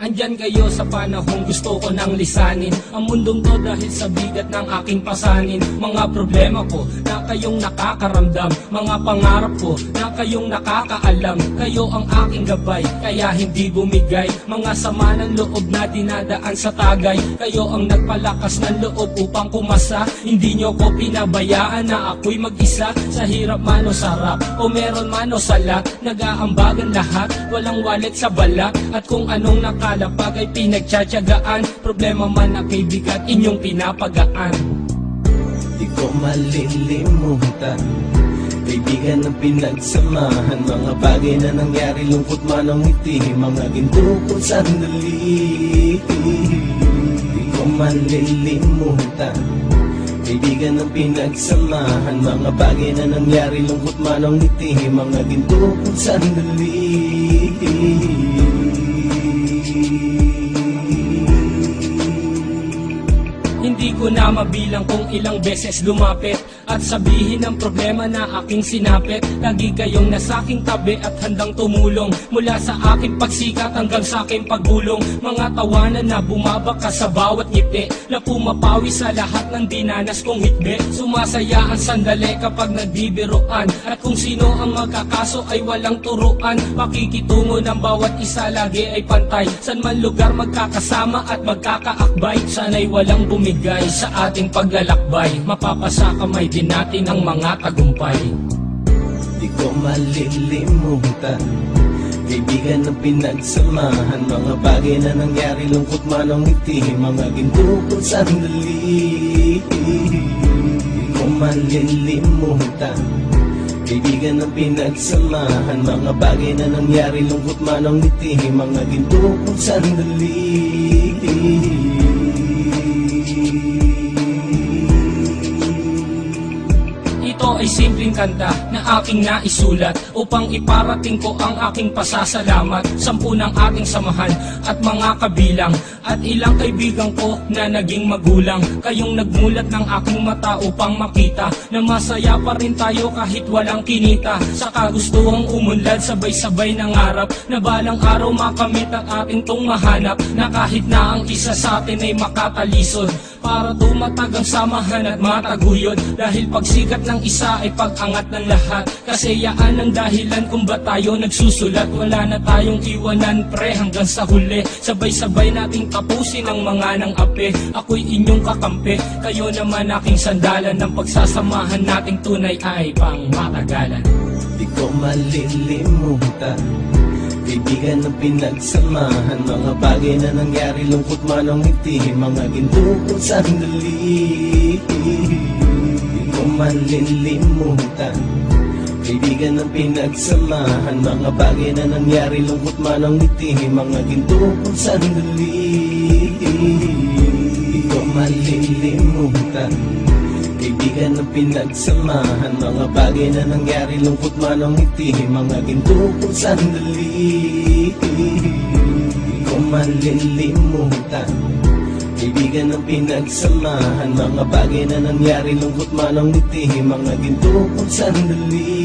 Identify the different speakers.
Speaker 1: andyan kayo sa panahong gusto ko nang lisanin ang mundong to dahil sa bigat ng aking pasanin. Mga problema ko na kayong nakakaramdam, mga pangarap ko na kayong nakakaalam. Kayo ang aking gabay, kaya hindi bumigay. Mga sama ng loob na dinadaan sa tagay, kayo ang nagpalakas ng loob upang kumasa. Hindi nyo ko pinabayaan na ako'y mag-isa. Sa hirap man o sarap, o meron man o salat, nag-aambagan lahat, walang walit sa balak. At kung anong nakalapag ay pinagtsatsagaan, problema man na kay bigat inyong pinapagaan.
Speaker 2: Di ko malilimutan, kaibigan ng pinagsamahan, mga bagay na nangyari, lungkot man ang ngiti, mga ginto kong sandali. Di ko malilimutan, kaibigan ng pinagsamahan, mga bagay na nangyari, lungkot man ang ngiti, mga ginto kong sandali.
Speaker 1: Hindi ko na mabilang kung ilang beses lumapit at sabihin ang problema na aking sinapit. Lagi kayong nasa aking tabi at handang tumulong, mula sa aking pagsikat hanggang sa aking paggulong. Mga tawanan na bumabaka sa bawat ngiti, na pumapawi sa lahat ng dinanas kong hitbe. Sumasaya ang sandali kapag nagbibiruan, at kung sino ang magkakaso ay walang turuan. Makikitungo ng bawat isa lagi ay pantay, san man lugar magkakasama at magkakaakbay. Sana'y walang bumigay sa ating paglalakbay, mapapasa kamay din natin ang mga tagumpay.
Speaker 2: Di ko malilimutan, kaibigan ng pinagsamahan, mga bagay na nangyari, lungkot man ang ngiti, mga ginto kong sandali. Di ko malilimutan, kaibigan ng pinagsamahan, mga bagay na nangyari, lungkot man ang ngiti, mga ginto kong sandali.
Speaker 1: Ito ay simpleng kanta na aking naisulat upang iparating ko ang aking pasasalamat. 10 ng ating samahan at mga kabilang, at ilang kaibigan ko na naging magulang. Kayong nagmulat ng aking mata upang makita na masaya pa rin tayo kahit walang kinita. Sa kagustuhang umunlad, sabay-sabay nangarap na balang araw makamit ang ating tong mahanap, na kahit na ang isa sa atin ay makatalisod, para tumatag ang samahan at mataguyod. Dahil pagsikat ng isa ay pag-angat ng lahat, kasi yaan ang dahilan kung ba tayo nagsusulat. Wala na tayong iwanan pre hanggang sa huli, sabay-sabay nating tapusin ang mga nang ape. Ako'y inyong kakampi, kayo naman aking sandalan, ng pagsasamahan nating tunay ay pang matagalan.
Speaker 2: Di ko malilimutan, kaibigan ng pinagsamahan, mga bagay na nangyari, lungkot man ang ngiti, mga ginto kong sandali. Di ko malilimutan, kaibigan ng pinagsamahan, mga bagay na nangyari, lungkot man ang ngiti, mga ginto kong sandali. Di ko malilimutan, kaibigan ng pinagsamahan, mga bagay na nangyari, lungkot man ang ngiti, mga ginto kong sandali. Di ko malilimutan, kaibigan ng pinagsamahan, mga bagay na nangyari, lungkot man ang ngiti, mga ginto kong sandali.